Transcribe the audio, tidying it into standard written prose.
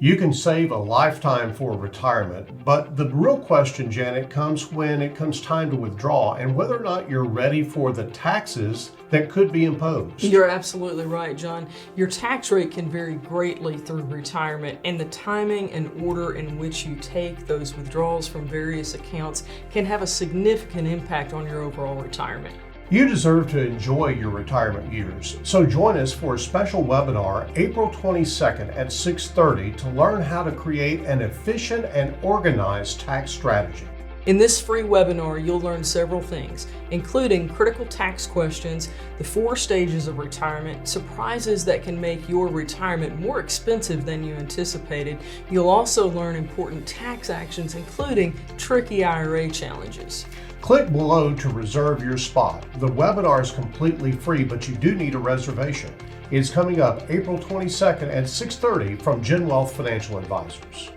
You can save a lifetime for retirement, but the real question, Janet, comes when it comes time to withdraw and whether or not you're ready for the taxes that could be imposed. You're absolutely right, John. Your tax rate can vary greatly through retirement, and the timing and order in which you take those withdrawals from various accounts can have a significant impact on your overall retirement. You deserve to enjoy your retirement years, so join us for a special webinar April 22nd at 6:30 to learn how to create an efficient and organized tax strategy. In this free webinar, you'll learn several things, including critical tax questions, the 4 stages of retirement, surprises that can make your retirement more expensive than you anticipated. You'll also learn important tax actions, including tricky IRA challenges. Click below to reserve your spot. The webinar is completely free, but you do need a reservation. It's coming up April 22nd at 6:30 from Gen Wealth Financial Advisors.